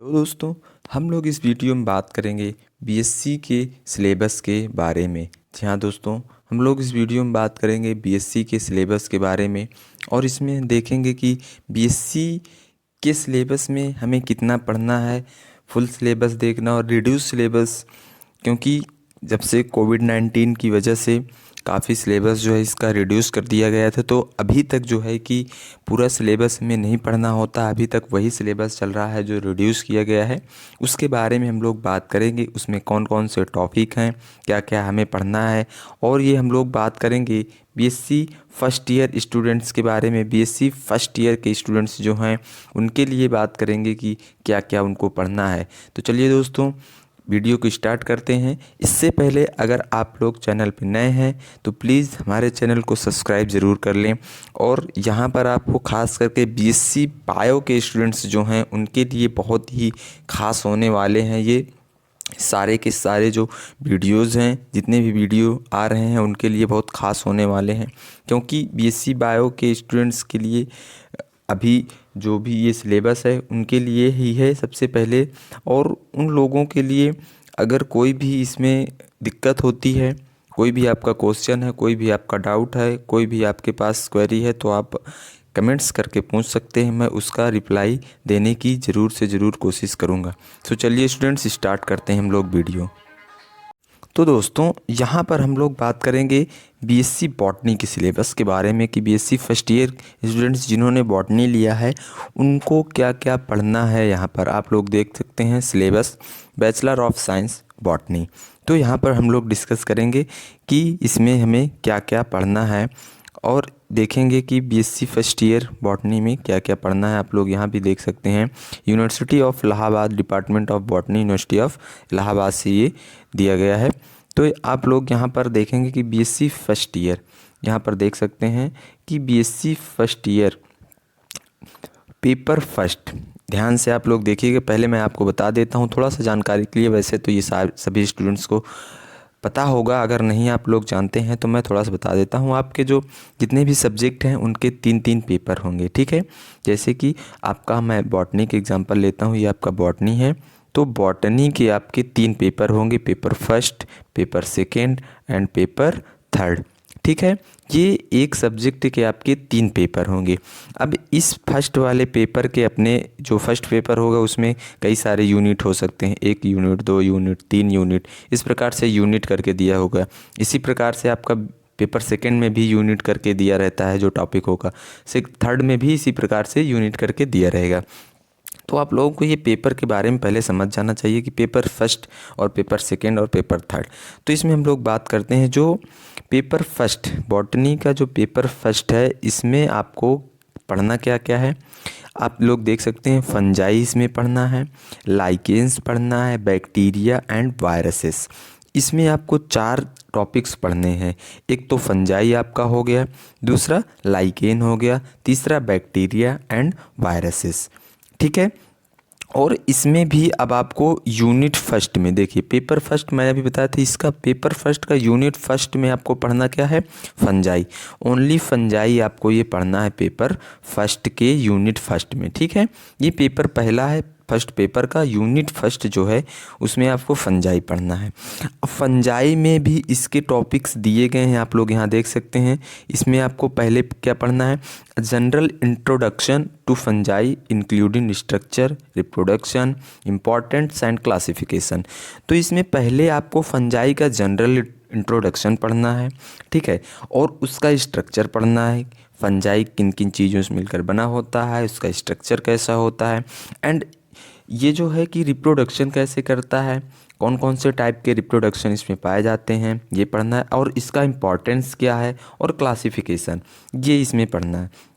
तो दोस्तों, हम लोग इस वीडियो में बात करेंगे बीएससी के सिलेबस के बारे में। जी हाँ दोस्तों, हम लोग इस वीडियो में बात करेंगे बीएससी के सिलेबस के बारे में और इसमें देखेंगे कि बीएससी के सिलेबस में हमें कितना पढ़ना है, फुल सिलेबस देखना और रिड्यूस सिलेबस, क्योंकि जब से कोविड-19 की वजह से काफ़ी सिलेबस जो है इसका रिड्यूस कर दिया गया था, तो अभी तक जो है कि पूरा सिलेबस हमें नहीं पढ़ना होता। अभी तक वही सिलेबस चल रहा है जो रिड्यूस किया गया है। उसके बारे में हम लोग बात करेंगे, उसमें कौन कौन से टॉपिक हैं, क्या क्या हमें पढ़ना है। और ये हम लोग बात करेंगे बीएससी फर्स्ट ईयर स्टूडेंट्स के बारे में। बीएससी फर्स्ट ईयर के स्टूडेंट्स जो हैं उनके लिए बात करेंगे कि क्या क्या उनको पढ़ना है। तो चलिए दोस्तों, वीडियो को स्टार्ट करते हैं। इससे पहले अगर आप लोग चैनल पर नए हैं तो प्लीज़ हमारे चैनल को सब्सक्राइब ज़रूर कर लें। और यहाँ पर आपको खास करके बीएससी बायो के स्टूडेंट्स जो हैं उनके लिए बहुत ही खास होने वाले हैं। ये सारे के सारे जो वीडियोज़ हैं, जितने भी वीडियो आ रहे हैं उनके लिए बहुत ख़ास होने वाले हैं, क्योंकि बीएससी बायो के स्टूडेंट्स के लिए अभी जो भी ये सिलेबस है उनके लिए ही है सबसे पहले। और उन लोगों के लिए अगर कोई भी इसमें दिक्कत होती है, कोई भी आपका क्वेश्चन है, कोई भी आपका डाउट है, कोई भी आपके पास क्वेरी है, तो आप कमेंट्स करके पूछ सकते हैं। मैं उसका रिप्लाई देने की ज़रूर से ज़रूर कोशिश करूँगा। तो चलिए स्टूडेंट्स, स्टार्ट करते हैं हम लोग वीडियो। तो दोस्तों, यहाँ पर हम लोग बात करेंगे बीएससी बॉटनी के सिलेबस के बारे में कि बीएससी फर्स्ट ईयर स्टूडेंट्स जिन्होंने बॉटनी लिया है उनको क्या क्या पढ़ना है। यहाँ पर आप लोग देख सकते हैं syllabus, bachelor of science botany. तो यहाँ पर हम लोग डिस्कस करेंगे कि इसमें हमें क्या क्या पढ़ना है और देखेंगे कि बीएससी फर्स्ट ईयर बॉटनी में क्या क्या पढ़ना है। आप लोग यहाँ भी देख सकते हैं, university of Allahabad, department of botany, university of Allahabad से ये दिया गया है। तो आप लोग यहाँ पर देखेंगे कि बीएससी फर्स्ट ईयर, यहाँ पर देख सकते हैं कि BSc first year paper first. ध्यान से आप लोग देखिएगा। पहले मैं आपको बता देता हूँ थोड़ा सा जानकारी के लिए, वैसे तो ये सभी स्टूडेंट्स को पता होगा, अगर नहीं आप लोग जानते हैं तो मैं थोड़ा सा बता देता हूँ। आपके जो जितने भी सब्जेक्ट हैं उनके 3-3 पेपर होंगे, ठीक है। जैसे कि आपका, मैं बॉटनी के एग्जांपल लेता हूँ, ये आपका बॉटनी है, तो बॉटनी के आपके 3 पेपर होंगे, paper first, paper second and paper third, ठीक है। ये एक सब्जेक्ट के आपके 3 पेपर होंगे। अब इस फर्स्ट वाले पेपर के अपने जो फर्स्ट पेपर होगा उसमें कई सारे यूनिट हो सकते हैं, 1 यूनिट, 2 यूनिट, 3 यूनिट, इस प्रकार से यूनिट करके दिया होगा। इसी प्रकार से आपका पेपर सेकंड में भी यूनिट करके दिया रहता है जो टॉपिक होगा, थर्ड में भी इसी प्रकार से यूनिट करके दिया रहेगा। तो आप लोगों को ये पेपर के बारे में पहले समझ जाना चाहिए कि पेपर फर्स्ट और पेपर सेकंड और पेपर थर्ड। तो इसमें हम लोग बात करते हैं जो पेपर फर्स्ट, बॉटनी का जो पेपर फर्स्ट है, इसमें आपको पढ़ना क्या क्या है। आप लोग देख सकते हैं, फंजाई इसमें पढ़ना है, लाइकेंस पढ़ना है, बैक्टीरिया एंड वायरसेस। इसमें आपको 4 टॉपिक्स पढ़ने हैं। एक तो फंजाई आपका हो गया, दूसरा लाइकेन हो गया, तीसरा बैक्टीरिया एंड वायरसेस, ठीक है। और इसमें भी अब आपको यूनिट फर्स्ट में, देखिए पेपर फर्स्ट मैंने अभी बताया था, इसका पेपर फर्स्ट का यूनिट फर्स्ट में आपको पढ़ना क्या है, फंजाई। ओनली फंजाई आपको ये पढ़ना है पेपर फर्स्ट के यूनिट फर्स्ट में, ठीक है। ये पेपर पहला है फर्स्ट पेपर का, यूनिट फर्स्ट जो है उसमें आपको फंजाई पढ़ना है। अब फंजाई में भी इसके टॉपिक्स दिए गए हैं, आप लोग यहाँ देख सकते हैं। इसमें आपको पहले क्या पढ़ना है, general introduction to fungi including structure, reproduction, importance and classification. तो इसमें पहले आपको फंजाई का जनरल इंट्रोडक्शन पढ़ना है, ठीक है, और उसका स्ट्रक्चर पढ़ना है, फंजाई किन किन चीज़ों से मिलकर बना होता है, उसका स्ट्रक्चर कैसा होता है, एंड ये जो है कि रिप्रोडक्शन कैसे करता है, कौन कौन से टाइप के रिप्रोडक्शन इसमें पाए जाते हैं, ये पढ़ना है, और इसका इम्पॉर्टेंस क्या है, और क्लासिफिकेशन, ये इसमें पढ़ना है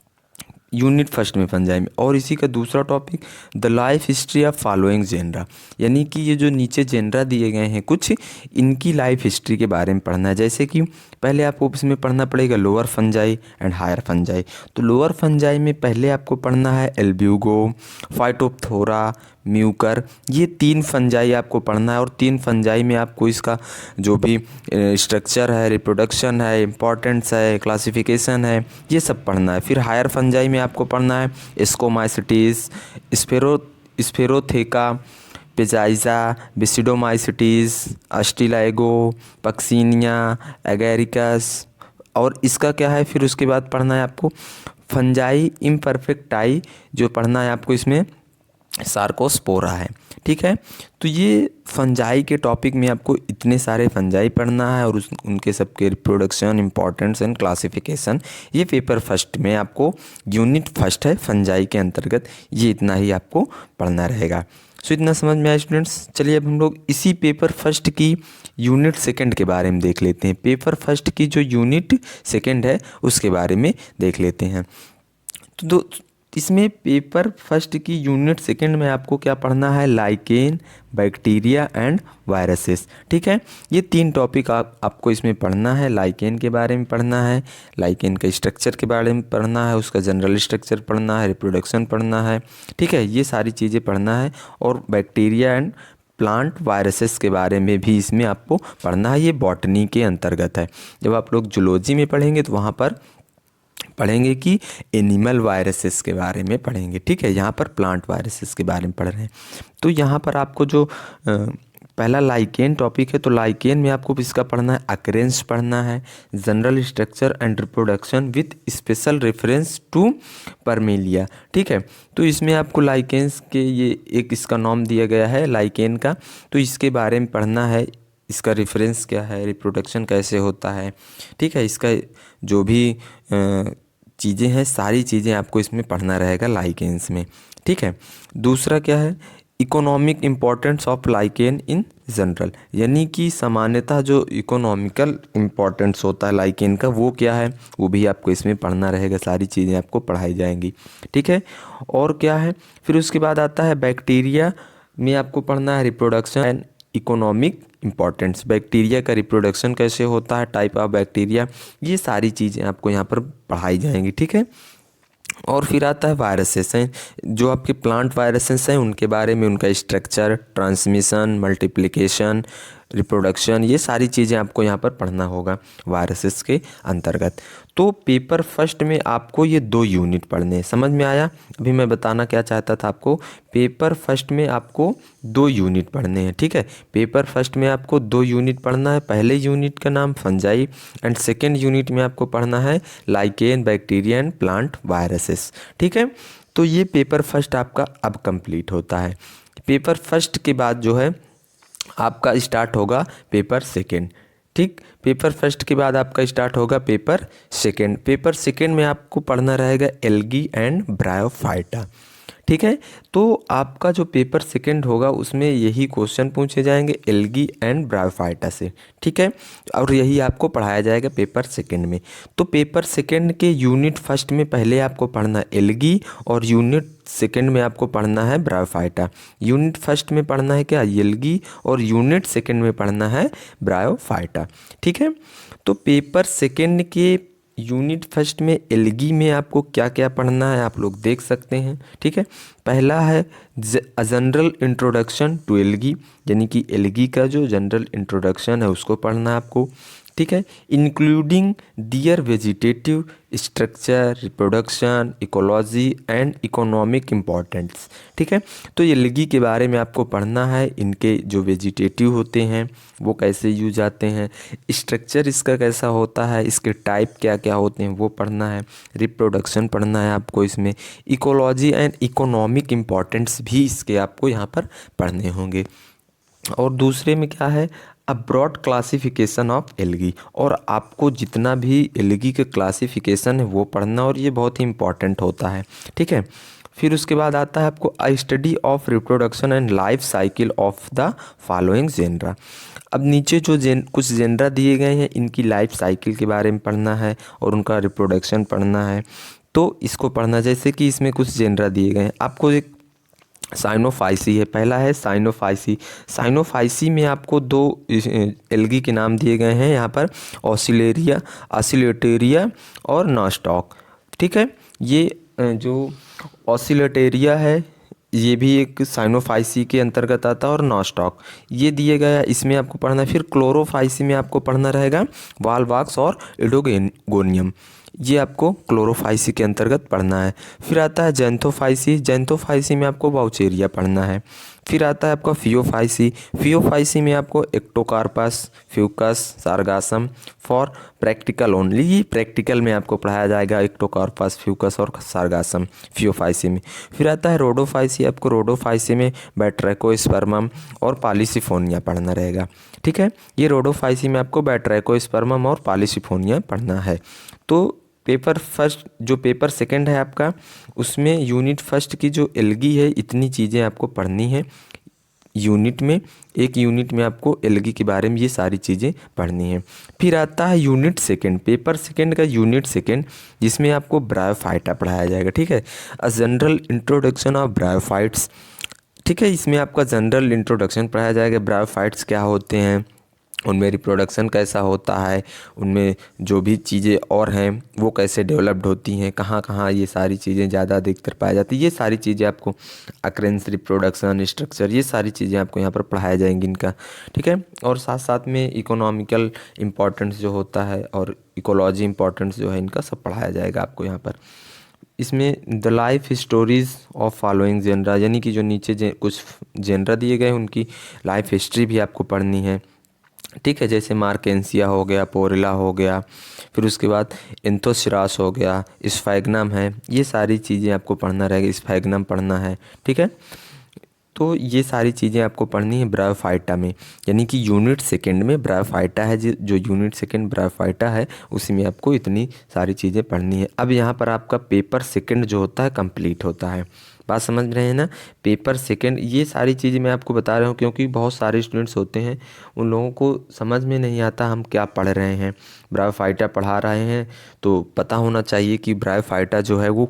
यूनिट फर्स्ट में फंजाई में। और इसी का दूसरा topic, the life history of following genera, यानी कि ये जो नीचे जेनरा दिए गए हैं कुछ, इनकी लाइफ हिस्ट्री के बारे में पढ़ना है। जैसे कि पहले आपको इसमें पढ़ना पड़ेगा lower fungi and higher fungi. तो लोअर फंजाई में पहले आपको पढ़ना है एल्ब्यूगो, फाइटोप्थोरा, म्यूकर, ये 3 फंजाई आपको पढ़ना है। और 3 फंजाई में आपको इसका जो भी स्ट्रक्चर है, रिप्रोडक्शन है, इम्पॉर्टेंस है, क्लासिफिकेशन है, ये सब पढ़ना है। फिर हायर फंजाई में आपको पढ़ना है स्कोमाइसिटीज, स्फेरोथेका, पेजाइजा, बिसिडोमाइसिटीज, अस्टिलाइगो, पक्सीनिया, एगेरिकस। और इसका क्या है, फिर उसके बाद पढ़ना है आपको फंजाई इम्परफेक्टाई, जो पढ़ना है आपको इसमें सार्कोस्पोरा है। ठीक है, तो ये फंजाई के टॉपिक में आपको इतने सारे फंजाई पढ़ना है और उनके सबके रिप्रोडक्शन, इंपॉर्टेंस एंड क्लासिफिकेशन, ये पेपर फर्स्ट में आपको यूनिट फर्स्ट है फंजाई के अंतर्गत, ये इतना ही आपको पढ़ना रहेगा। सो इतना समझ में आया स्टूडेंट्स। चलिए अब हम लोग इसी पेपर फर्स्ट की यूनिट सेकंड के बारे में देख लेते हैं। पेपर फर्स्ट की जो यूनिट सेकंड है उसके बारे में देख लेते हैं। तो इसमें पेपर फर्स्ट की यूनिट सेकंड में आपको क्या पढ़ना है, लाइकेन, बैक्टीरिया एंड वायरसेस। ठीक है, ये 3 टॉपिक आपको इसमें पढ़ना है। लाइकेन के बारे में पढ़ना है, लाइकेन के स्ट्रक्चर के बारे में पढ़ना है, उसका जनरल स्ट्रक्चर पढ़ना है, रिप्रोडक्शन पढ़ना है। ठीक है, ये सारी चीज़ें पढ़ना है। और बैक्टीरिया एंड प्लांट वायरसेस के बारे में भी इसमें आपको पढ़ना है। ये बॉटनी के अंतर्गत है। जब आप लोग जूलॉजी में पढ़ेंगे तो वहाँ पर पढ़ेंगे कि एनिमल वायरसेस के बारे में पढ़ेंगे। ठीक है, यहाँ पर प्लांट वायरसेस के बारे में पढ़ रहे हैं। तो यहाँ पर आपको जो पहला लाइकेन टॉपिक है, तो लाइकेन में आपको इसका पढ़ना है, अकरेंस पढ़ना है, general structure and reproduction with special reference to Parmelia. ठीक है, तो इसमें आपको लाइकेन्स के ये एक इसका नाम दिया गया है लाइकेन का, तो इसके बारे में पढ़ना है, इसका रेफरेंस क्या है, रिप्रोडक्शन कैसे होता है। ठीक है, इसका जो भी चीज़ें हैं, सारी चीज़ें आपको इसमें पढ़ना रहेगा लाइकेन्स में। ठीक है, दूसरा क्या है, economic importance of lichen in general, यानी कि सामान्यतः जो इकोनॉमिकल इम्पोर्टेंस होता है लाइकेन का वो क्या है, वो भी आपको इसमें पढ़ना रहेगा। सारी चीज़ें आपको पढ़ाई जाएंगी। ठीक है, और क्या है, फिर उसके बाद आता है बैक्टीरिया में आपको पढ़ना है reproduction and economic importance, bacteria का रिप्रोडक्शन कैसे होता है, टाइप ऑफ बैक्टीरिया, ये सारी चीज़ें आपको यहाँ पर पढ़ाई जाएंगी। ठीक है, और फिर आता है वायरसेस हैं, जो आपके प्लांट वायरसेस हैं उनके बारे में, उनका स्ट्रक्चर, ट्रांसमिशन, मल्टीप्लिकेशन, रिप्रोडक्शन, ये सारी चीज़ें आपको यहाँ पर पढ़ना होगा वायरसेस के अंतर्गत। तो पेपर फर्स्ट में आपको ये 2 यूनिट पढ़ने हैं। समझ में आया? अभी मैं बताना क्या चाहता था आपको, पेपर फर्स्ट में आपको 2 यूनिट पढ़ने हैं। ठीक है, पेपर फर्स्ट में आपको 2 यूनिट पढ़ना है। पहले यूनिट का नाम फंजाई एंड सेकेंड यूनिट में आपको पढ़ना है lichen, bacteria and plant viruses. ठीक है, तो ये पेपर फर्स्ट आपका अब कंप्लीट होता है। पेपर फर्स्ट के बाद जो है आपका स्टार्ट होगा पेपर सेकेंड। ठीक, पेपर फर्स्ट के बाद आपका स्टार्ट होगा पेपर सेकेंड। पेपर सेकेंड में आपको पढ़ना रहेगा एल्गी एंड ब्रायोफाइटा। ठीक है, तो आपका जो पेपर सेकंड होगा उसमें यही क्वेश्चन पूछे जाएंगे एल्गी एंड ब्रायोफाइटा से। ठीक है, और यही आपको पढ़ाया जाएगा पेपर सेकंड में। तो पेपर सेकंड के यूनिट फर्स्ट में पहले आपको पढ़ना एल्गी और यूनिट सेकंड में आपको पढ़ना है ब्रायोफाइटा। यूनिट फर्स्ट में पढ़ना है क्या, एल्गी, और यूनिट सेकंड में पढ़ना है ब्रायोफाइटा। ठीक है, तो पेपर सेकंड के यूनिट फर्स्ट में एल्गी में आपको क्या क्या पढ़ना है आप लोग देख सकते हैं। ठीक है, पहला है जनरल इंट्रोडक्शन टू एल्गी, यानी कि एल्गी का जो जनरल इंट्रोडक्शन है उसको पढ़ना है आपको। ठीक है, including their vegetative structure, reproduction, ecology and economic importance. ठीक है, तो एल्गी के बारे में आपको पढ़ना है, इनके जो वेजिटेटिव होते हैं वो कैसे यूज आते हैं, स्ट्रक्चर इसका कैसा होता है, इसके टाइप क्या क्या होते हैं वो पढ़ना है, रिप्रोडक्शन पढ़ना है आपको इसमें, इकोलॉजी एंड इकोनॉमिक इम्पोर्टेंस भी इसके आपको यहाँ पर पढ़ने होंगे। और दूसरे में क्या है, a broad classification of algae, और आपको जितना भी एल्गी के क्लासिफिकेशन है वो पढ़ना, और ये बहुत ही इंपॉर्टेंट होता है। ठीक है, फिर उसके बाद आता है आपको a study of reproduction and life cycle of the following genera. अब नीचे जो कुछ जेनरा दिए गए हैं इनकी लाइफ साइकिल के बारे में पढ़ना है और उनका रिप्रोडक्शन पढ़ना है। तो इसको पढ़ना, जैसे कि इसमें कुछ जेनरा दिए गए हैं आपको, एक साइनोफाइसी है, पहला है साइनोफाइसी। साइनोफाइसी में आपको 2 एल्गी के नाम दिए गए हैं यहाँ पर, ऑसिलेटेरिया और नॉस्टॉक। ठीक है, ये जो ऑसिलेटेरिया है ये भी एक साइनोफाइसी के अंतर्गत आता है, और नॉस्टॉक ये दिए गया, इसमें आपको पढ़ना है। फिर क्लोरोफाइसी में आपको पढ़ना रहेगा वाल्वाक्स और एडोगोनियम। ये आपको क्लोरोफाइसी के अंतर्गत पढ़ना है। फिर आता है जैंथोफाइसी, जैंथोफाइसी में आपको वाउचेरिया पढ़ना है। फिर आता है आपका फियोफाइसी, फियोफाइसी में आपको Ectocarpus, Fucus, Sargassum for practical only, ये प्रैक्टिकल में आपको पढ़ाया जाएगा एक्टोकार्पस, फ्यूकस और सारगासम फियोफाइसी में। फिर आता है रोडोफाइसी, आपको रोडोफाइसी में बैट्रैकोस्पर्मम और पॉलीसिफोनिया पढ़ना रहेगा। ठीक है, ये रोडोफाइसी में आपको बैट्रैकोस्पर्मम और पॉलीसिफोनिया पढ़ना है। तो पेपर फर्स्ट जो पेपर सेकंड है आपका, उसमें यूनिट फर्स्ट की जो एल्गी है, इतनी चीज़ें आपको पढ़नी है। यूनिट में, एक यूनिट में आपको एल्गी के बारे में ये सारी चीज़ें पढ़नी है। फिर आता है यूनिट सेकंड, पेपर सेकंड का यूनिट सेकंड, जिसमें आपको ब्रायोफाइटा पढ़ाया जाएगा। ठीक है, a general introduction of bryophytes. ठीक है, इसमें आपका जनरल इंट्रोडक्शन पढ़ाया जाएगा, ब्रायोफाइट्स क्या होते हैं, उनमें रिप्रोडक्शन कैसा होता है, उनमें जो भी चीज़ें और हैं वो कैसे डेवलप्ड होती हैं, कहाँ कहाँ ये सारी चीज़ें ज़्यादा अधिकतर पाई जाती है, ये सारी चीज़ें आपको अक्रेंस, रिप्रोडक्शन, स्ट्रक्चर, ये सारी चीज़ें आपको यहाँ पर पढ़ाया जाएंगी इनका। ठीक है, और साथ साथ में इकोनॉमिकल इम्पोर्टेंस जो होता है और इकोलॉजी इम्पोर्टेंस जो है, इनका सब पढ़ाया जाएगा आपको यहाँ पर। इसमें the life stories of following genera, यानी कि जो नीचे कुछ जेनरा दिए गए उनकी लाइफ हिस्ट्री भी आपको पढ़नी है। ठीक है, जैसे मार्केंसिया हो गया, पोरिला हो गया, फिर उसके बाद एंथोसिरास हो गया, स्फैग्नम है, ये सारी चीज़ें आपको पढ़ना रहेगा, स्फैग्नम पढ़ना है। ठीक है, तो ये सारी चीज़ें आपको पढ़नी है ब्रायोफाइटा में, यानी कि यूनिट सेकंड में ब्रायोफाइटा है, जो यूनिट सेकंड ब्रायोफाइटा है उसी में आपको इतनी सारी चीज़ें पढ़नी है। अब यहाँ पर आपका पेपर सेकंड जो होता है कंप्लीट होता है। बात समझ रहे हैं ना, पेपर सेकंड, ये सारी चीज़ें मैं आपको बता रहा हूँ क्योंकि बहुत सारे स्टूडेंट्स होते हैं, उन लोगों को समझ में नहीं आता हम क्या पढ़ रहे हैं। ब्रायोफाइटा पढ़ा रहे हैं तो पता होना चाहिए कि ब्रायोफाइटा जो है वो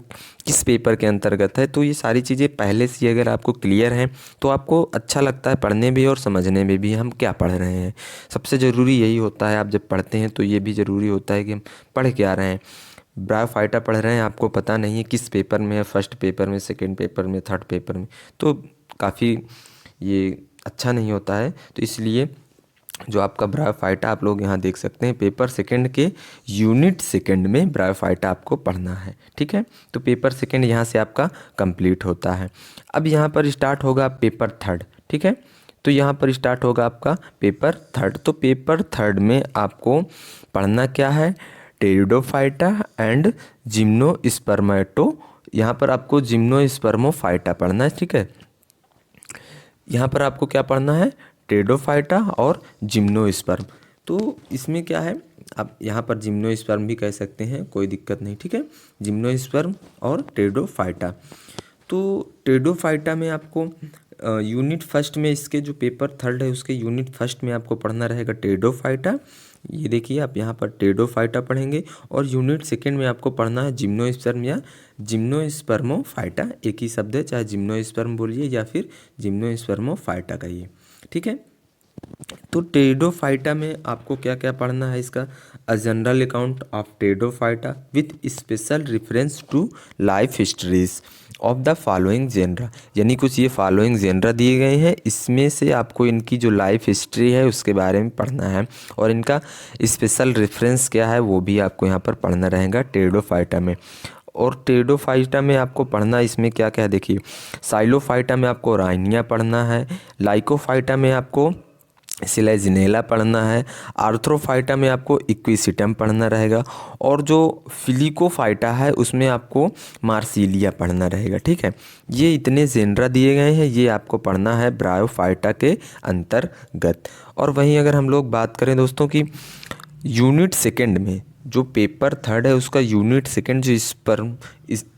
किस पेपर के अंतर्गत है। तो ये सारी चीज़ें पहले से अगर आपको क्लियर हैं तो आपको अच्छा लगता है पढ़ने भी और समझने में भी हम क्या पढ़ रहे हैं। सबसे ज़रूरी यही होता है, आप जब पढ़ते हैं तो ये भी ज़रूरी होता है कि हम पढ़ क्या रहे हैं। ब्रायोफाइटा पढ़ रहे हैं, आपको पता नहीं है किस पेपर में है, फर्स्ट पेपर में, सेकंड पेपर में, थर्ड पेपर में, तो काफ़ी ये अच्छा नहीं होता है। तो इसलिए जो आपका ब्रायोफाइटा आप लोग यहाँ देख सकते हैं, पेपर सेकंड के यूनिट सेकंड में ब्रायोफाइटा आपको पढ़ना है। ठीक है, तो पेपर सेकंड यहाँ से आपका कंप्लीट होता है। अब यहाँ पर स्टार्ट होगा पेपर थर्ड। ठीक है, तो यहाँ पर स्टार्ट होगा आपका पेपर थर्ड। तो पेपर थर्ड में आपको पढ़ना क्या है, टेरिडोफाइटा एंड जिम्नोस्पर्मेटो, यहाँ पर आपको जिम्नोस्पर्मोफाइटा पढ़ना है। ठीक है, यहाँ पर आपको क्या पढ़ना है, टेरिडोफाइटा और जिम्नोस्पर्म। तो इसमें क्या है, आप यहाँ पर जिम्नोस्पर्म भी कह सकते हैं, कोई दिक्कत नहीं। ठीक है, जिम्नोस्पर्म और टेरिडोफाइटा। तो टेरिडोफाइटा में आपको यूनिट फर्स्ट में, इसके जो पेपर थर्ड है उसके यूनिट फर्स्ट में आपको पढ़ना रहेगा टेरिडोफाइटा। ये देखिए आप यहाँ पर टेरिडोफाइटा पढ़ेंगे, और यूनिट सेकंड में आपको पढ़ना है जिम्नोस्पर्म या जिम्नोस्पर्मोफाइटा, एक ही शब्द है, चाहे जिम्नोस्पर्म बोलिए या फिर जिम्नोस्पर्मोफाइटा कहिए। ठीक है, तो टेरिडोफाइटा में आपको क्या क्या पढ़ना है, इसका a general account of pteridophyta with special reference to life histories of the following genera, यानी कुछ ये फॉलोइंग जेनरा दिए गए हैं, इसमें से आपको इनकी जो लाइफ हिस्ट्री है उसके बारे में पढ़ना है, और इनका स्पेशल रेफरेंस क्या है वो भी आपको यहाँ पर पढ़ना रहेगा टेरिडोफाइटा में। और टेरिडोफाइटा में आपको पढ़ना, इसमें क्या क्या देखिए, साइलोफाइटा में आपको राइनिया पढ़ना है, लाइकोफाइटा में आपको सिलेजिनेला पढ़ना है, आर्थ्रोफाइटा में आपको इक्विसिटम पढ़ना रहेगा, और जो फिलिकोफाइटा है उसमें आपको मार्सिलिया पढ़ना रहेगा। ठीक है, ये इतने जेनरा दिए गए हैं, ये आपको पढ़ना है ब्रायोफाइटा के अंतर्गत। और वहीं अगर हम लोग बात करें दोस्तों कि यूनिट सेकंड में जो पेपर थर्ड है उसका यूनिट सेकंड जो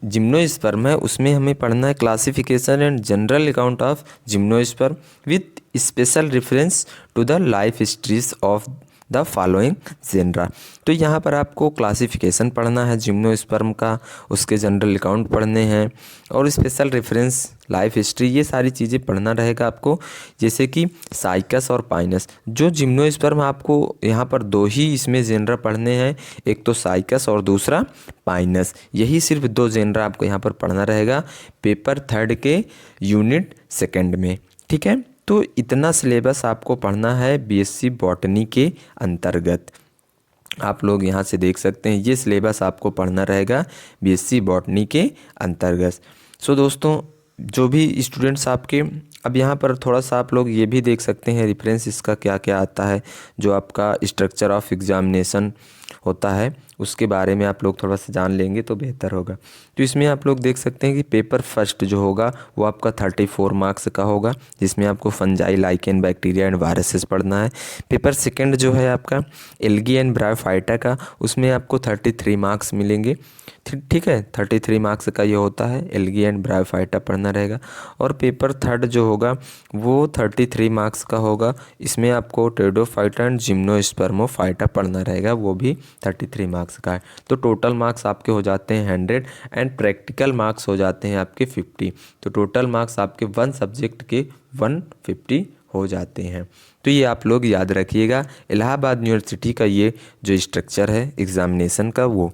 जिम्नोस्पर्म है, उसमें हमें पढ़ना है classification and general account of gymnosperm with special reference to the life histories of the following genera. तो यहाँ पर आपको क्लासिफिकेशन पढ़ना है जिम्नोस्पर्म का, उसके जनरल अकाउंट पढ़ने हैं, और स्पेशल रेफरेंस, लाइफ हिस्ट्री, ये सारी चीज़ें पढ़ना रहेगा आपको। जैसे कि साइकस और पाइनस, जो जिम्नोस्पर्म आपको यहाँ पर दो ही इसमें जेनरा पढ़ने हैं, एक तो साइकस और दूसरा पाइनस, यही सिर्फ दो जेनरा आपको यहाँ पर पढ़ना रहेगा पेपर थर्ड के यूनिट सेकंड में। ठीक है, तो इतना सिलेबस आपको पढ़ना है बीएससी बॉटनी के अंतर्गत। आप लोग यहाँ से देख सकते हैं, ये सिलेबस आपको पढ़ना रहेगा बीएससी बॉटनी के अंतर्गत। सो दोस्तों, जो भी स्टूडेंट्स आपके, अब यहाँ पर थोड़ा सा आप लोग ये भी देख सकते हैं रेफरेंस इसका क्या क्या आता है, जो आपका स्ट्रक्चर ऑफ एग्जामिनेशन होता है उसके बारे में आप लोग थोड़ा सा जान लेंगे तो बेहतर होगा। तो इसमें आप लोग देख सकते हैं कि पेपर फर्स्ट जो होगा वो आपका 34 मार्क्स का होगा, जिसमें आपको fungi, lichen, bacteria and viruses पढ़ना है। पेपर सेकंड जो है आपका एल्गी एंड ब्रायोफाइटा का, उसमें आपको 33 मार्क्स मिलेंगे। ठीक है, 33 मार्क्स का ये होता है, एल्गी एंड ब्रायोफाइटा पढ़ना रहेगा। और पेपर थर्ड जो होगा वो 33 मार्क्स का होगा, इसमें आपको टेरिडोफाइटा एंड जिम्नोस्पर्मोफाइटा पढ़ना रहेगा, वो भी 33 मार्क्स का है। तो टोटल मार्क्स आपके हो जाते हैं 100 एंड प्रैक्टिकल मार्क्स हो जाते हैं आपके 50। तो टोटल मार्क्स आपके वन सब्जेक्ट के 150 हो जाते हैं। तो ये आप लोग याद रखिएगा, इलाहाबाद यूनिवर्सिटी का ये जो स्ट्रक्चर है एग्ज़ामिनेशन का वो।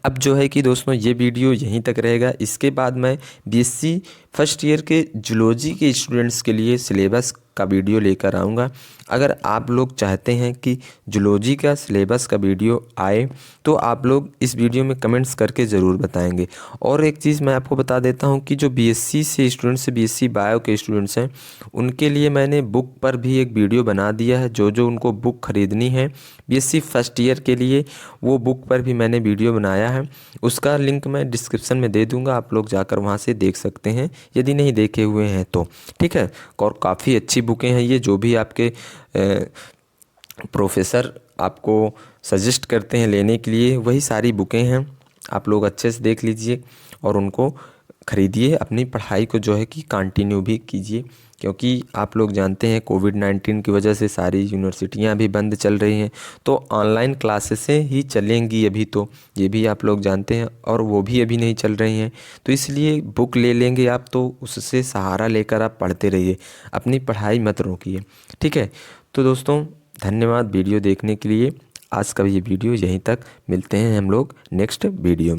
अब जो है कि दोस्तों ये वीडियो यहीं तक रहेगा। इसके बाद मैं बीएससी फर्स्ट ईयर के जूलॉजी के स्टूडेंट्स के लिए सिलेबस का वीडियो लेकर आऊँगा। अगर आप लोग चाहते हैं कि जूलॉजी का सिलेबस का वीडियो आए तो आप लोग इस वीडियो में कमेंट्स करके ज़रूर बताएंगे। और एक चीज़ मैं आपको बता देता हूं कि जो बीएससी से स्टूडेंट्स, बीएससी बायो के स्टूडेंट्स हैं, उनके लिए मैंने बुक पर भी एक वीडियो बना दिया है। जो जो उनको बुक ख़रीदनी है बीएससी फर्स्ट ईयर के लिए, वो बुक पर भी मैंने वीडियो बनाया है। उसका लिंक मैं डिस्क्रिप्शन में दे दूँगा, आप लोग जाकर वहाँ से देख सकते हैं यदि नहीं देखे हुए हैं तो। ठीक है, और काफ़ी अच्छी बुकें हैं ये, जो भी आपके प्रोफेसर आपको सजेस्ट करते हैं लेने के लिए, वही सारी बुकें हैं। आप लोग अच्छे से देख लीजिए और उनको ख़रीदिए, अपनी पढ़ाई को जो है कि कंटिन्यू भी कीजिए, क्योंकि आप लोग जानते हैं कोविड-19 की वजह से सारी यूनिवर्सिटियां भी बंद चल रही हैं। तो ऑनलाइन क्लासेसें ही चलेंगी अभी, तो ये भी आप लोग जानते हैं, और वो भी अभी नहीं चल रही हैं। तो इसलिए बुक ले लेंगे आप तो उससे सहारा लेकर आप पढ़ते रहिए, अपनी पढ़ाई मत रोकिए। ठीक है, तो दोस्तों धन्यवाद वीडियो देखने के लिए। आज का ये वीडियो यहीं तक, मिलते हैं हम लोग नेक्स्ट वीडियो में।